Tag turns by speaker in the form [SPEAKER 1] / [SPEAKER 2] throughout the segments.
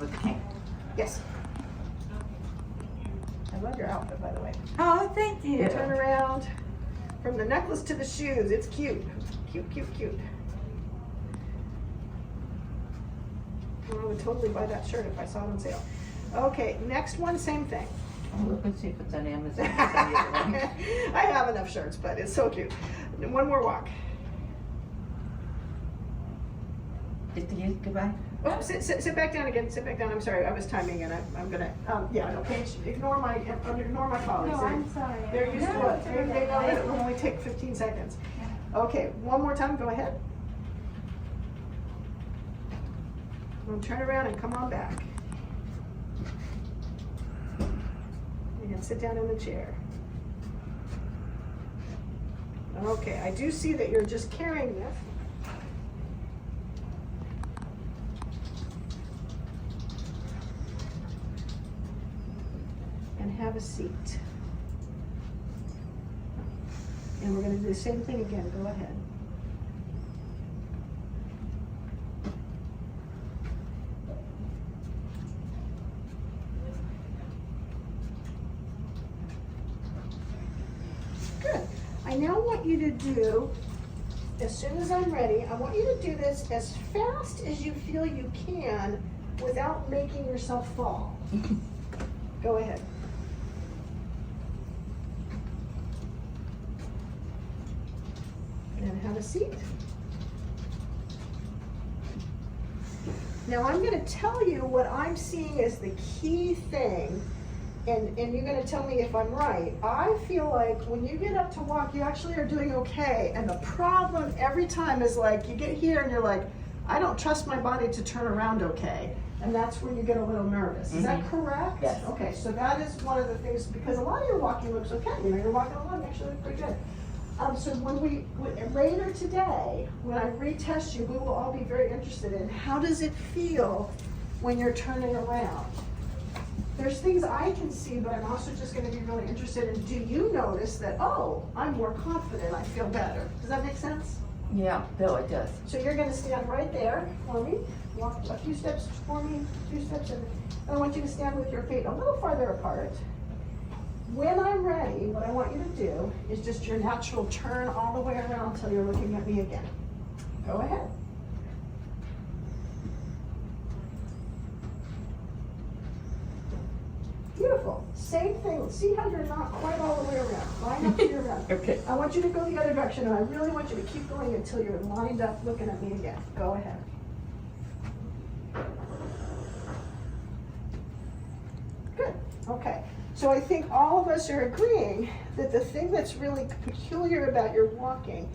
[SPEAKER 1] with the cane.
[SPEAKER 2] Yes. I love your outfit, by the way.
[SPEAKER 1] Oh, thank you.
[SPEAKER 2] Turn around. From the necklace to the shoes, it's cute. Cute, cute, cute. I would totally buy that shirt if I saw it on sale. Okay, next one, same thing.
[SPEAKER 1] I'll look and see if it's on Amazon.
[SPEAKER 2] I have enough shirts, but it's so cute. And one more walk.
[SPEAKER 1] Did you goodbye?
[SPEAKER 2] Oh, sit back down again. Sit back down. I'm sorry, I was timing and I'm gonna. Yeah, no, Paige, ignore my colleagues.
[SPEAKER 3] No, I'm sorry.
[SPEAKER 2] They're used to it. They know that it will only take 15 seconds. Okay, one more time. Go ahead. We'll turn around and come on back. You can sit down in the chair. Okay, I do see that you're just carrying this. And have a seat. And we're going to do the same thing again. Go ahead. Good. I now want you to do, as soon as I'm ready, I want you to do this as fast as you feel you can without making yourself fall. Go ahead. And have a seat. Now I'm going to tell you what I'm seeing as the key thing, and you're going to tell me if I'm right. I feel like when you get up to walk, you actually are doing okay, and the problem every time is like you get here and you're like, I don't trust my body to turn around okay, and that's when you get a little nervous. Is that correct?
[SPEAKER 1] Yes.
[SPEAKER 2] Okay, so that is one of the things, because a lot of your walking looks okay. You know, you're walking along, you actually look pretty good. So later today, when I retest you, we will all be very interested in how does it feel when you're turning around. There's things I can see, but I'm also just going to be really interested in, do you notice that, oh, I'm more confident, I feel better. Does that make sense?
[SPEAKER 1] Yeah, Bill, it does.
[SPEAKER 2] So you're going to stand right there for me, walk a few steps for me, 2 steps, and I want you to stand with your feet a little farther apart. When I'm ready, what I want you to do is just your natural turn all the way around until you're looking at me again. Go ahead. Beautiful. Same thing. See how you're not quite all the way around. Line up to your around.
[SPEAKER 1] Okay.
[SPEAKER 2] I want you to go the other direction, and I really want you to keep going until you're lined up looking at me again. Go ahead. Good. Okay. So I think all of us are agreeing that the thing that's really peculiar about your walking,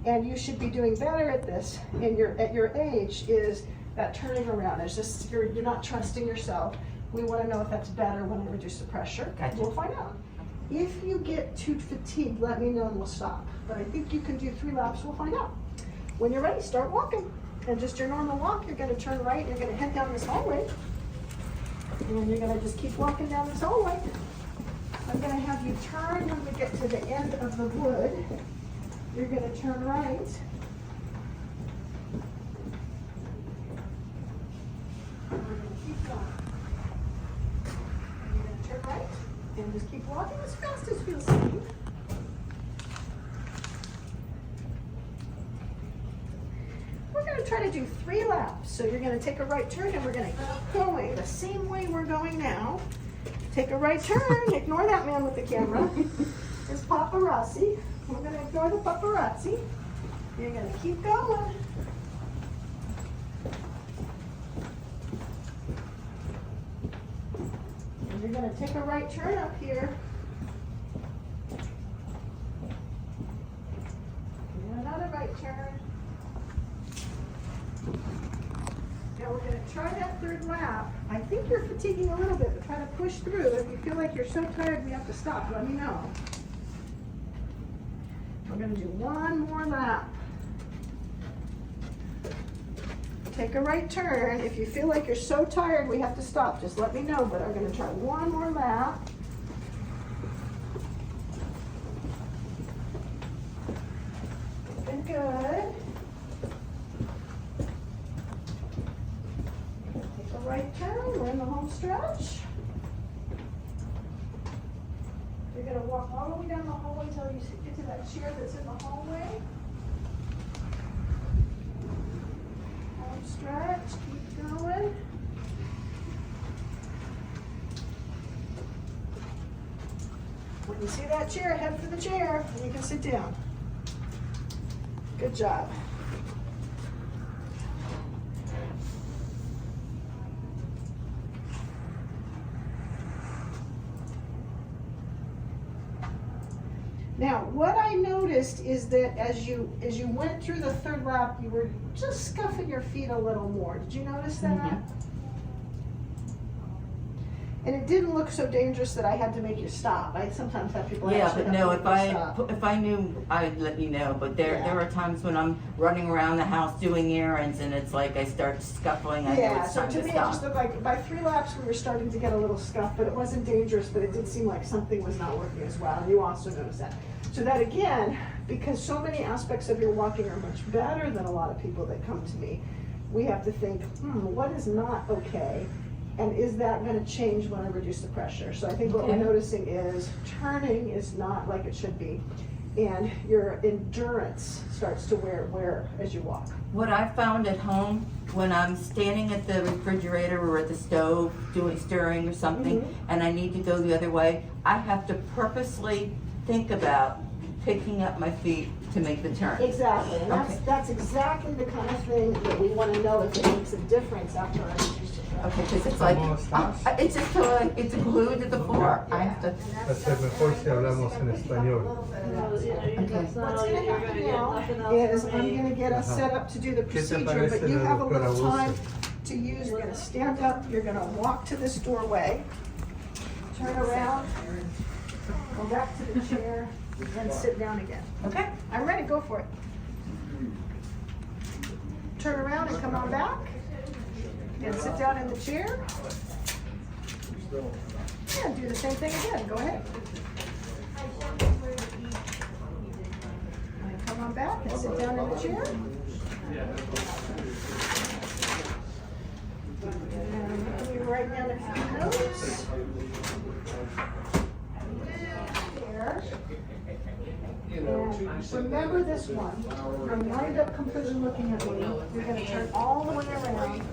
[SPEAKER 2] and you should be doing better at this at your age, is that turning around. It's just you're not trusting yourself. We want to know if that's better when I reduce the pressure.
[SPEAKER 1] Gotcha.
[SPEAKER 2] We'll find out. If you get too fatigued, let me know and we'll stop. But I think you can do 3 laps. We'll find out. When you're ready, start walking. And just your normal walk, you're going to turn right. You're going to head down this hallway. And you're going to just keep walking down this hallway. I'm going to have you turn when we get to the end of the wood. You're going to turn right. And we're going to keep going. And you're going to turn right and just keep walking as fast as feels safe. We're going to try to do 3 laps. So you're going to take a right turn and we're going to keep going the same way we're going now. Take a right turn. Ignore that man with the camera. It's paparazzi. We're going to ignore the paparazzi. You're going to keep going. And you're going to take a right turn up here. And another right turn. Now we're going to try that 3rd lap. I think you're fatiguing a little bit, but try to push through. If you feel like you're so tired we have to stop, let me know. We're going to do 1 more lap. Take a right turn. If you feel like you're so tired we have to stop, just let me know, but I'm going to try 1 more lap. Good, good. Take a right turn. turn, we're in the home stretch. You're gonna walk all the way down the hallway until you get to that chair that's in the hallway. Home stretch, keep going. When you see that chair, head for the chair, and you can sit down. Good job. Now, what I noticed is that as you went through the third lap, you were just scuffing your feet a little more. Did you notice that?
[SPEAKER 1] Mm-hmm.
[SPEAKER 2] And it didn't look so dangerous that I had to make you stop. I sometimes have people
[SPEAKER 1] Yeah,
[SPEAKER 2] actually
[SPEAKER 1] but
[SPEAKER 2] have
[SPEAKER 1] no,
[SPEAKER 2] to make you stop.
[SPEAKER 1] if I knew, I'd let you know. But there
[SPEAKER 2] Yeah.
[SPEAKER 1] are times when I'm running around the house doing errands, and it's like I start scuffling. I know
[SPEAKER 2] Yeah,
[SPEAKER 1] it's
[SPEAKER 2] so
[SPEAKER 1] time
[SPEAKER 2] to
[SPEAKER 1] to
[SPEAKER 2] me it
[SPEAKER 1] stop.
[SPEAKER 2] just looked like by 3 laps we were starting to get a little scuffed, but it wasn't dangerous, but it did seem like something was not working as well, and you also noticed that. So that again, because so many aspects of your walking are much better than a lot of people that come to me, we have to think, what is not okay? And is that going to change when I reduce the pressure? So I think what we're
[SPEAKER 1] Okay.
[SPEAKER 2] noticing is turning is not like it should be, and your endurance starts to wear as you walk.
[SPEAKER 1] What I found at home, when I'm standing at the refrigerator or at the stove doing stirring or something,
[SPEAKER 2] Mhm.
[SPEAKER 1] and I need to go the other way, I have to purposely think about picking up my feet to make the turn.
[SPEAKER 2] Exactly, and
[SPEAKER 1] Okay.
[SPEAKER 2] that's exactly the kind of thing that we want to know if it makes a difference after I reduce the pressure.
[SPEAKER 1] Okay, because it's like, it's just like, it's glued to the floor. I have to,
[SPEAKER 3] Va a ser mejor si hablamos en español.
[SPEAKER 2] What's going to happen now is I'm going to get us set up to do the
[SPEAKER 3] ¿Qué te
[SPEAKER 2] procedure,
[SPEAKER 3] parece
[SPEAKER 2] but you
[SPEAKER 3] la
[SPEAKER 2] have a
[SPEAKER 3] doctora
[SPEAKER 2] little time
[SPEAKER 3] Wilson?
[SPEAKER 2] to use. You're going to stand up, you're going to walk to this doorway, turn around, go back to the chair, and sit down again.
[SPEAKER 1] okay?
[SPEAKER 2] I'm ready, go for it. Turn around and come on back. And sit down in the chair. And do the same thing again, go ahead. And come on back and sit down in the chair. And let me write down a few notes. There. And remember this one. From wind up completely looking at me. You're going to turn all the way around.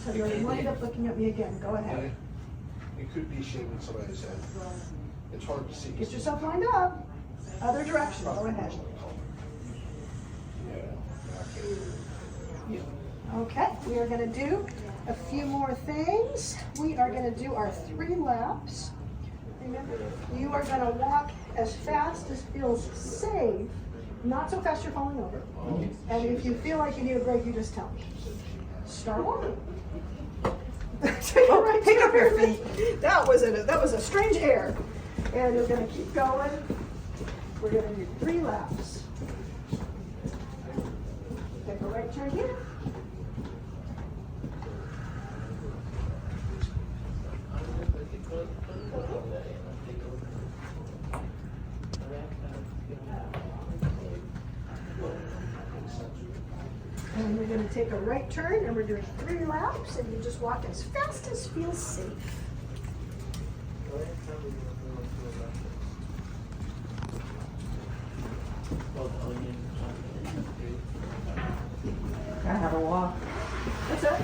[SPEAKER 2] So you're wind up looking at me again. Go ahead.
[SPEAKER 4] It could be shaving somebody's head. It's hard to see.
[SPEAKER 2] Get yourself lined up. Other direction. Go ahead. Okay, we are going to do a few more things. We are going to do our 3 laps. Remember, you are going to walk as fast as feels safe, not so fast you're falling over. And if you feel like you need a break, you just tell me. Start walking. Take a right
[SPEAKER 1] pick up your
[SPEAKER 2] turn.
[SPEAKER 1] feet.
[SPEAKER 2] That was a strange air. And you're going to keep going. We're going to do 3 laps. Take a right turn here. And we're going to take a right turn, and we're doing 3 laps, and you just walk as fast as feels safe.
[SPEAKER 1] I have a walk.
[SPEAKER 2] What's that?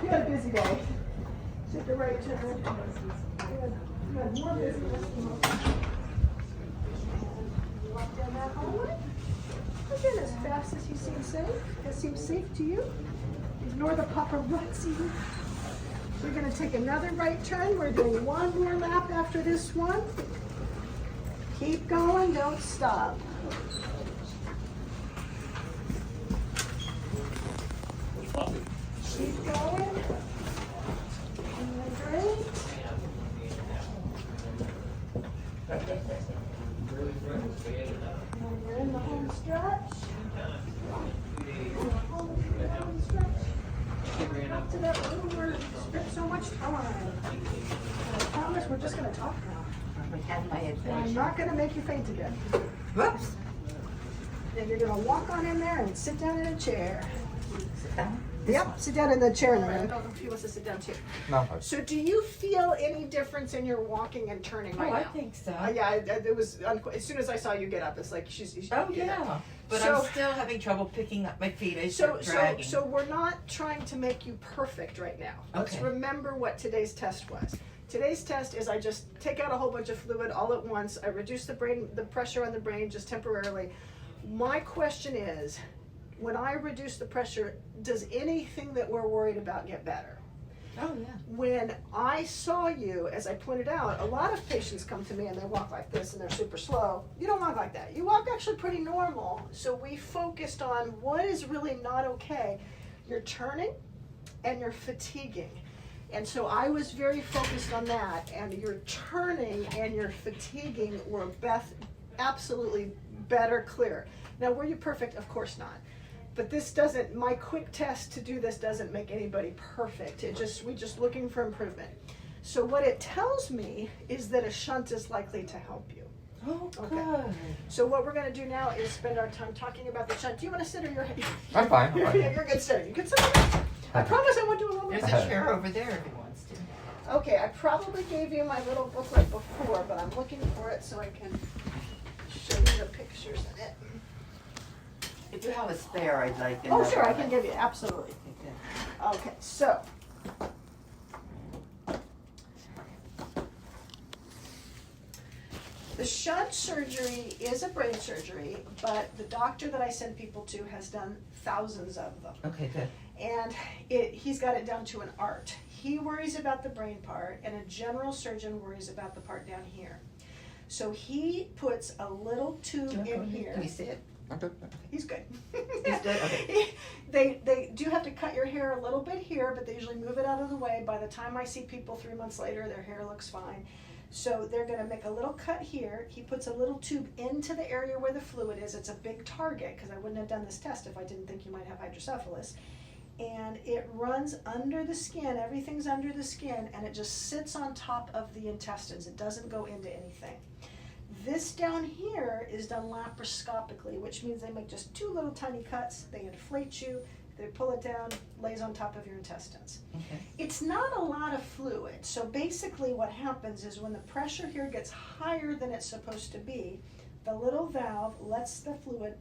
[SPEAKER 2] You had a busy day. Take a right turn. You had more busyness than most. Walk down that hallway. Again, as fast as you seem safe. That seems safe to you. Ignore the paparazzi. We're going to take another right turn. We're doing 1 more lap after this one. Keep going, don't stop. Keep going. And great. And we're in the home stretch. Home stretch. Up to that room where we spent so much time. And I promise we're just going to talk now.
[SPEAKER 1] I had my
[SPEAKER 2] I'm
[SPEAKER 1] adventure.
[SPEAKER 2] not going to make you faint again.
[SPEAKER 1] Whoops.
[SPEAKER 2] And you're going to walk on in there and sit down in a chair.
[SPEAKER 1] Sit down.
[SPEAKER 2] Yep,
[SPEAKER 1] one.
[SPEAKER 2] sit down in the chair in the room. I don't know if he wants to sit down too.
[SPEAKER 5] No.
[SPEAKER 2] So do you feel any difference in your walking and turning right
[SPEAKER 1] Oh,
[SPEAKER 2] now?
[SPEAKER 1] I think so.
[SPEAKER 2] Yeah, it was, as soon as I saw you get up, it's like she's
[SPEAKER 1] Oh,
[SPEAKER 2] you know.
[SPEAKER 1] yeah. But
[SPEAKER 2] So-
[SPEAKER 1] I'm still having trouble picking up my feet. I
[SPEAKER 2] So,
[SPEAKER 1] start dragging.
[SPEAKER 2] so we're not trying to make you perfect right now. Let's
[SPEAKER 1] Okay.
[SPEAKER 2] remember what today's test was. Today's test is I just take out a whole bunch of fluid all at once. I reduce the pressure on the brain just temporarily. My question is, when I reduce the pressure, does anything that we're worried about get better?
[SPEAKER 1] Oh, yeah.
[SPEAKER 2] When I saw you, as I pointed out, a lot of patients come to me and they walk like this and they're super slow. You don't walk like that. You walk actually pretty normal. So we focused on what is really not okay. You're turning and you're fatiguing. And so I was very focused on that, and your turning and your fatiguing were absolutely better, clear. Now, were you perfect? Of course not. But this doesn't, my quick test to do this doesn't make anybody perfect. We're just looking for improvement. So what it tells me is that a shunt is likely to help you.
[SPEAKER 1] Oh,
[SPEAKER 2] Okay.
[SPEAKER 1] good.
[SPEAKER 2] So what we're gonna do now is spend our time talking about the shunt. Do you wanna sit or you're?
[SPEAKER 5] I'm fine. I'm fine.
[SPEAKER 2] You're a good sitter. You can sit. I promise I won't do a little
[SPEAKER 1] There's
[SPEAKER 2] bit.
[SPEAKER 1] a chair over there if he wants to.
[SPEAKER 2] Okay, I probably gave you my little booklet before, but I'm looking for it so I can show you the pictures in it.
[SPEAKER 1] If you have a spare, I'd like
[SPEAKER 2] Oh,
[SPEAKER 1] another
[SPEAKER 2] sure, I
[SPEAKER 1] one.
[SPEAKER 2] can give you, absolutely.
[SPEAKER 1] Okay.
[SPEAKER 2] Okay, so. The shunt surgery is a brain surgery, but the doctor that I send people to has done thousands of them.
[SPEAKER 1] Okay, good.
[SPEAKER 2] And he's got it down to an art. He worries about the brain part, and a general surgeon worries about the part down here. So he puts a little tube in here.
[SPEAKER 1] Can we see it?
[SPEAKER 5] Okay.
[SPEAKER 2] He's good.
[SPEAKER 1] He's good? Okay.
[SPEAKER 2] They do have to cut your hair a little bit here, but they usually move it out of the way. By the time I see people 3 months later, their hair looks fine. So they're gonna make a little cut here. He puts a little tube into the area where the fluid is. It's a big target, because I wouldn't have done this test if I didn't think you might have hydrocephalus. And it runs under the skin, everything's under the skin, and it just sits on top of the intestines. It doesn't go into anything. This down here is done laparoscopically, which means they make just 2 little tiny cuts, they inflate you, they pull it down, lays on top of your intestines.
[SPEAKER 1] Okay.
[SPEAKER 2] It's not a lot of fluid, so basically what happens is when the pressure here gets higher than it's supposed to be, the little valve lets the fluid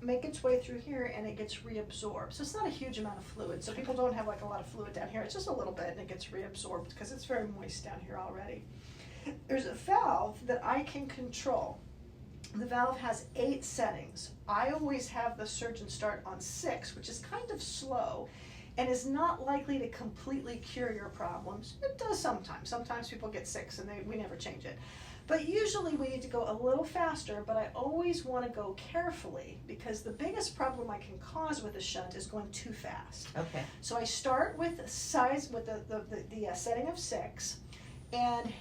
[SPEAKER 2] make its way through here and it gets reabsorbed. So it's not a huge amount of fluid, so people don't have like a lot of fluid down here. It's just a little bit and it gets reabsorbed because it's very moist down here already. There's a valve that I can control. The valve has 8 settings. I always have the surgeon start on 6, which is kind of slow and is not likely to completely cure your problems. It does sometimes. Sometimes people get 6 and we never change it. But usually we need to go a little faster, but I always want to go carefully because the biggest problem I can cause with a shunt is going too fast.
[SPEAKER 1] Okay.
[SPEAKER 2] So I start with the setting of 6, and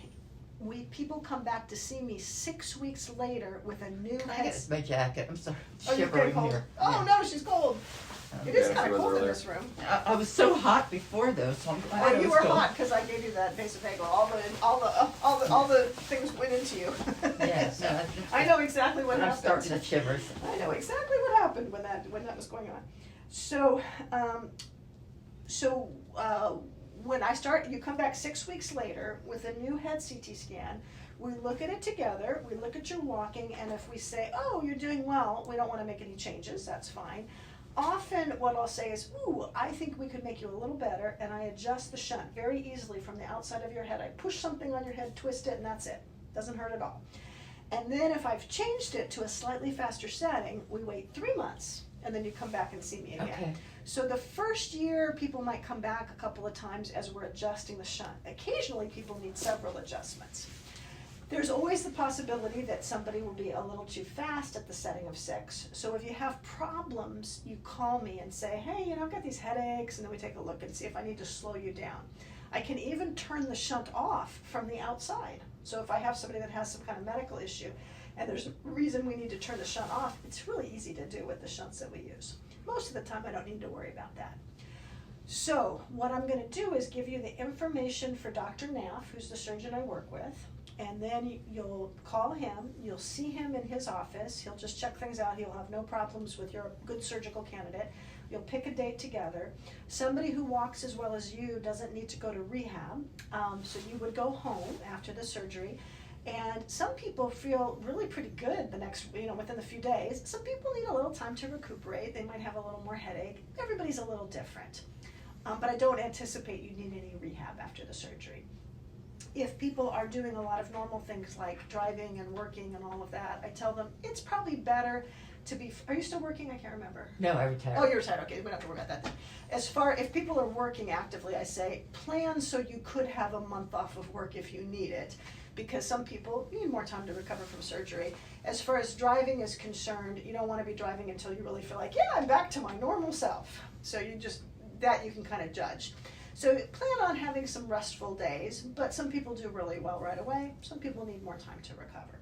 [SPEAKER 2] people come back to see me 6 weeks later with a new
[SPEAKER 1] Can I
[SPEAKER 2] head.
[SPEAKER 1] get my jacket? I'm sorry.
[SPEAKER 2] Oh, you're
[SPEAKER 1] Shivering
[SPEAKER 2] getting cold.
[SPEAKER 1] here.
[SPEAKER 2] Oh no, she's cold. It is
[SPEAKER 5] Yeah,
[SPEAKER 2] kind
[SPEAKER 5] she
[SPEAKER 2] of
[SPEAKER 5] was
[SPEAKER 2] cold in
[SPEAKER 5] earlier.
[SPEAKER 2] this room.
[SPEAKER 1] I was so hot before though, so I'm glad
[SPEAKER 2] Well,
[SPEAKER 1] it
[SPEAKER 2] you
[SPEAKER 1] was
[SPEAKER 2] were
[SPEAKER 1] cold.
[SPEAKER 2] hot because I gave you that vasovagal. All the things went into you.
[SPEAKER 1] Yes, no,
[SPEAKER 2] I know exactly what
[SPEAKER 1] I'm
[SPEAKER 2] happened.
[SPEAKER 1] starting to shivers.
[SPEAKER 2] I know exactly what happened when that was going on. So, when I start, you come back 6 weeks later with a new head CT scan. We look at it together. We look at your walking, and if we say, "Oh, you're doing well," we don't want to make any changes. That's fine. Often, what I'll say is, "Ooh, I think we could make you a little better," and I adjust the shunt very easily from the outside of your head. I push something on your head, twist it, and that's it. Doesn't hurt at all. And then if I've changed it to a slightly faster setting, we wait 3 months, and then you come back and see me again.
[SPEAKER 1] Okay.
[SPEAKER 2] So the first year, people might come back a couple of times as we're adjusting the shunt. Occasionally, people need several adjustments. There's always the possibility that somebody will be a little too fast at the setting of 6. So if you have problems, you call me and say, "Hey, I've got these headaches," and then we take a look and see if I need to slow you down. I can even turn the shunt off from the outside. So if I have somebody that has some kind of medical issue and there's a reason we need to turn the shunt off, it's really easy to do with the shunts that we use. Most of the time, I don't need to worry about that. So what I'm going to do is give you the information for Dr. Naff, who's the surgeon I work with, and then you'll call him, you'll see him in his office, he'll just check things out, he'll have no problems with your good surgical candidate. You'll pick a date together. Somebody who walks as well as you doesn't need to go to rehab, so you would go home after the surgery. And some people feel really pretty good the next, within a few days. Some people need a little time to recuperate. They might have a little more headache. Everybody's a little different. But I don't anticipate you need any rehab after the surgery. If people are doing a lot of normal things like driving and working and all of that, I tell them it's probably better to be, are you still working? I can't remember.
[SPEAKER 1] No, I retired.
[SPEAKER 2] Oh, you're retired, okay, we don't have to worry about that then. If people are working actively, I say, plan so you could have a month off of work if you need it, because some people need more time to recover from surgery. As far as driving is concerned, you don't wanna be driving until you really feel like, yeah, I'm back to my normal self. So that you can kind of judge. So plan on having some restful days, but some people do really well right away. Some people need more time to recover.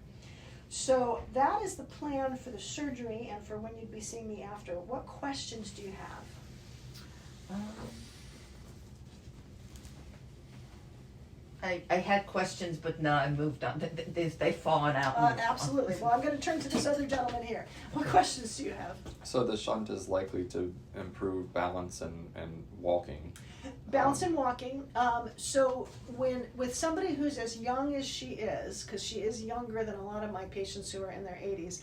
[SPEAKER 2] So that is the plan for the surgery and for when you'd be seeing me after. What questions do you have?
[SPEAKER 1] I had questions, but no, I moved on. They've fallen out.
[SPEAKER 2] Absolutely. Well, I'm going to turn to this other gentleman here. What questions do you have?
[SPEAKER 5] So the shunt is likely to improve balance and walking.
[SPEAKER 2] Balance and walking. So with somebody who's as young as she is, because she is younger than a lot of my patients who are in their 80s,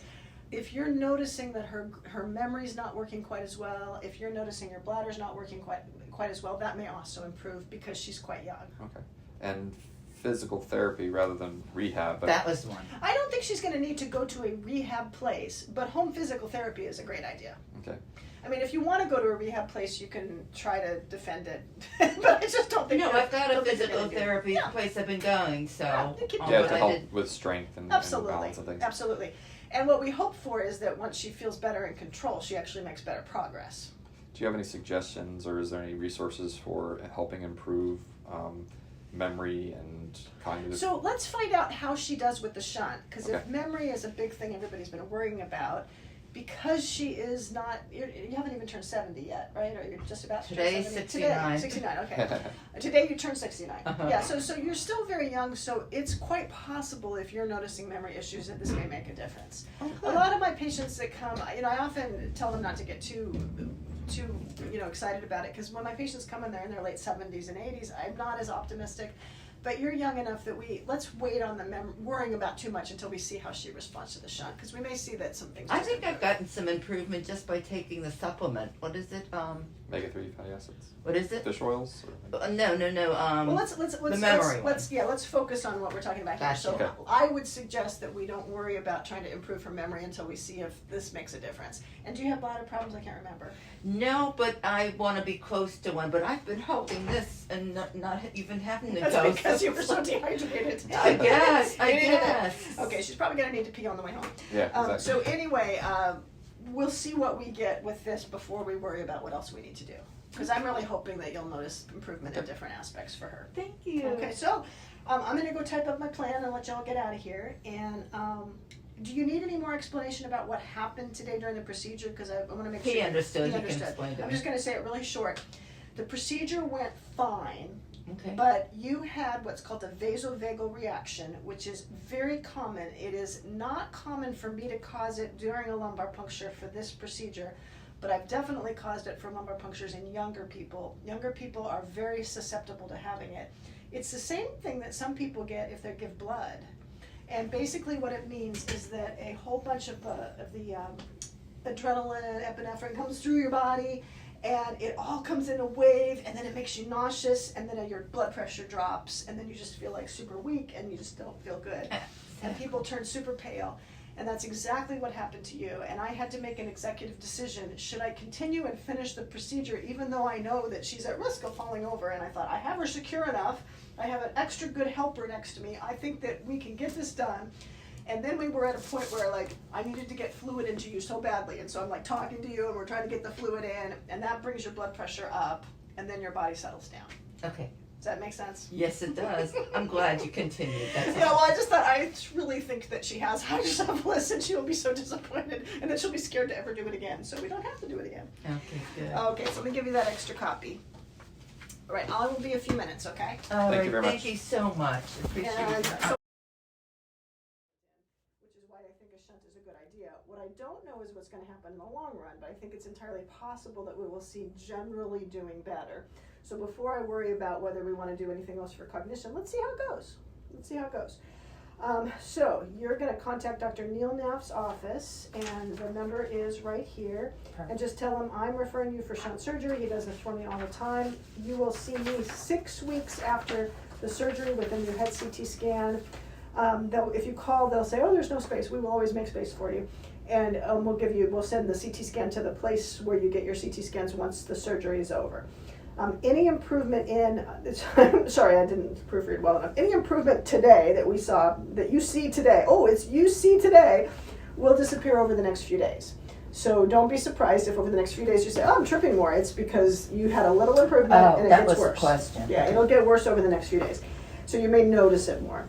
[SPEAKER 2] if you're noticing that her memory's not working quite as well, if you're noticing her bladder's not working quite as well, that may also improve because she's quite young.
[SPEAKER 5] Okay. And physical therapy rather than rehab. But
[SPEAKER 1] That was one.
[SPEAKER 2] I don't think she's going to need to go to a rehab place, but home physical therapy is a great idea.
[SPEAKER 5] Okay.
[SPEAKER 2] I mean, if you want to go to a rehab place, you can try to defend it, but I just don't think.
[SPEAKER 1] No, I've got a
[SPEAKER 2] don't think they're
[SPEAKER 1] physical
[SPEAKER 2] gonna do it.
[SPEAKER 1] therapy
[SPEAKER 2] Yeah.
[SPEAKER 1] place I've been going, so.
[SPEAKER 2] Yeah, they keep
[SPEAKER 5] Yeah,
[SPEAKER 2] But
[SPEAKER 5] to
[SPEAKER 1] I
[SPEAKER 5] help
[SPEAKER 1] did-
[SPEAKER 5] with strength and
[SPEAKER 2] Absolutely,
[SPEAKER 5] balance and things.
[SPEAKER 2] absolutely. And what we hope for is that once she feels better in control, she actually makes better progress.
[SPEAKER 5] Do you have any suggestions or is there any resources for helping improve memory and cognitive?
[SPEAKER 2] So let's find out how she does with the shunt, because if
[SPEAKER 5] Okay.
[SPEAKER 2] memory is a big thing everybody's been worrying about, because she is not, you haven't even turned 70 yet, right? Or you're just about to turn
[SPEAKER 1] Today's
[SPEAKER 2] 70?
[SPEAKER 1] 69.
[SPEAKER 2] Today, 69, okay. Today you turn 69.
[SPEAKER 1] Uh-huh.
[SPEAKER 2] Yeah, so you're still very young, so it's quite possible if you're noticing memory issues that this may make a difference. A lot of my patients that come, I often tell them not to get too excited about it, because when my patients come in, they're in their late 70s and 80s, I'm not as optimistic. But you're young enough that let's wait on worrying about too much until we see how she responds to the shunt, because we may see that some things
[SPEAKER 1] I
[SPEAKER 2] just
[SPEAKER 1] think I've
[SPEAKER 2] improve.
[SPEAKER 1] gotten some improvement just by taking the supplement. What is it?
[SPEAKER 5] Omega-3 fatty acids.
[SPEAKER 1] What is it?
[SPEAKER 5] Fish oils? Or?
[SPEAKER 1] No.
[SPEAKER 2] Well, let's
[SPEAKER 1] the memory one.
[SPEAKER 2] let's focus on what we're talking about here.
[SPEAKER 1] Gotcha.
[SPEAKER 2] So
[SPEAKER 5] Okay.
[SPEAKER 2] I would suggest that we don't worry about trying to improve her memory until we see if this makes a difference. And do you have bladder problems? I can't remember.
[SPEAKER 1] No, but I want to be close to one. But I've been hoping this and not even having to
[SPEAKER 2] That's
[SPEAKER 1] go.
[SPEAKER 2] because you were so dehydrated.
[SPEAKER 1] I guess.
[SPEAKER 2] You needed it.
[SPEAKER 1] guess.
[SPEAKER 2] Okay, she's probably gonna need to pee on the way home.
[SPEAKER 5] Yeah, exactly.
[SPEAKER 2] So anyway, we'll see what we get with this before we worry about what else we need to do. Because I'm really hoping that you'll notice improvement in different aspects for her.
[SPEAKER 1] Thank you.
[SPEAKER 2] Okay, so I'm gonna go type up my plan and let y'all get out of here. And do you need any more explanation about what happened today during the procedure? Because I want to make sure
[SPEAKER 1] He understood. He
[SPEAKER 2] understood.
[SPEAKER 1] can explain to
[SPEAKER 2] I'm
[SPEAKER 1] me.
[SPEAKER 2] just gonna say it really short. The procedure went fine.
[SPEAKER 1] Okay.
[SPEAKER 2] But you had what's called a vasovagal reaction, which is very common. It is not common for me to cause it during a lumbar puncture for this procedure, but I've definitely caused it for lumbar punctures in younger people. Younger people are very susceptible to having it. It's the same thing that some people get if they give blood. And basically what it means is that a whole bunch of the adrenaline, epinephrine comes through your body, and it all comes in a wave, and then it makes you nauseous, and then your blood pressure drops, and then you just feel like super weak, and you just don't feel good. And people turn super pale, and that's exactly what happened to you. And I had to make an executive decision. Should I continue and finish the procedure, even though I know that she's at risk of falling over? And I thought, I have her secure enough. I have an extra good helper next to me. I think that we can get this done. And then we were at a point where I needed to get fluid into you so badly. And so I'm talking to you and we're trying to get the fluid in, and that brings your blood pressure up, and then your body settles down.
[SPEAKER 1] Okay.
[SPEAKER 2] Does that make sense?
[SPEAKER 1] Yes, it does. I'm glad you continued. That's
[SPEAKER 2] Yeah,
[SPEAKER 1] all.
[SPEAKER 2] well, I just thought, I really think that she has hydrocephalus and she will be so disappointed, and then she'll be scared to ever do it again, so we don't have to do it again.
[SPEAKER 1] Okay, good.
[SPEAKER 2] Okay, so let me give you that extra copy. All right, I will be a few minutes, okay?
[SPEAKER 1] All
[SPEAKER 5] Thank
[SPEAKER 1] right,
[SPEAKER 5] you very
[SPEAKER 1] thank
[SPEAKER 5] much.
[SPEAKER 1] you so much. Appreciate
[SPEAKER 2] And
[SPEAKER 1] it.
[SPEAKER 2] so, which is why I think a shunt is a good idea. What I don't know is what's going to happen in the long run, but I think it's entirely possible that we will see generally doing better. So before I worry about whether we want to do anything else for cognition, let's see how it goes. Let's see how it goes. So you're going to contact Dr. Neil Naff's office, and the number is right here. And just tell him I'm referring you for shunt surgery. He does this for me all the time. You will see me 6 weeks after the surgery with a new head CT scan. If you call, they'll say, "Oh, there's no space." We will always make space for you, and we'll send the CT scan to the place where you get your CT scans once the surgery is over. Any improvement in, sorry, I didn't proofread well enough. Any improvement today that we saw, that you see today, will disappear over the next few days. So don't be surprised if over the next few days you say, "Oh, I'm tripping more." It's because you had a little improvement and it
[SPEAKER 6] that
[SPEAKER 2] gets
[SPEAKER 6] was the
[SPEAKER 2] worse.
[SPEAKER 6] question.
[SPEAKER 2] Yeah, it'll get worse over the next few days. So you may notice it more.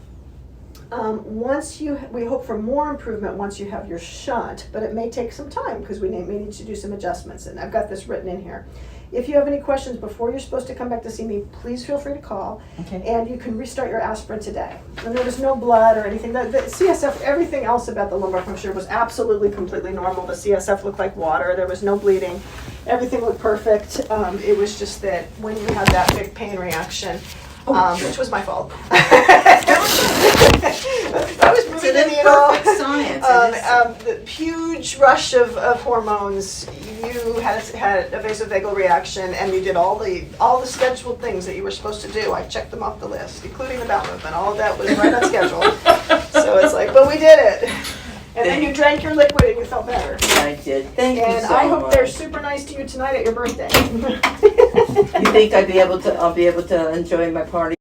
[SPEAKER 2] We hope for more improvement once you have your shunt, but it may take some time because we may need to do some adjustments, and I've got this written in here. If you have any questions before you're supposed to come back to see me, please feel free to call, and you can restart your aspirin today. And there was no blood or anything. The CSF, everything else about the lumbar puncture was absolutely completely normal. The CSF looked like water. There was no bleeding. Everything looked perfect. It was just that when you had that big pain reaction, which was my fault. I was moving the needle.
[SPEAKER 1] Perfect science.
[SPEAKER 2] The huge rush of hormones. You had a vasovagal reaction, and you did all the scheduled things that you were supposed to do. I checked them off the list, including the bowel movement. All of that was right on schedule. So it's like, but we did it. And then you drank your liquid and you felt better.
[SPEAKER 1] I did. Thank you so much.
[SPEAKER 2] And I hope they're super nice to you tonight at your birthday.
[SPEAKER 1] You think I'll be able to enjoy my party?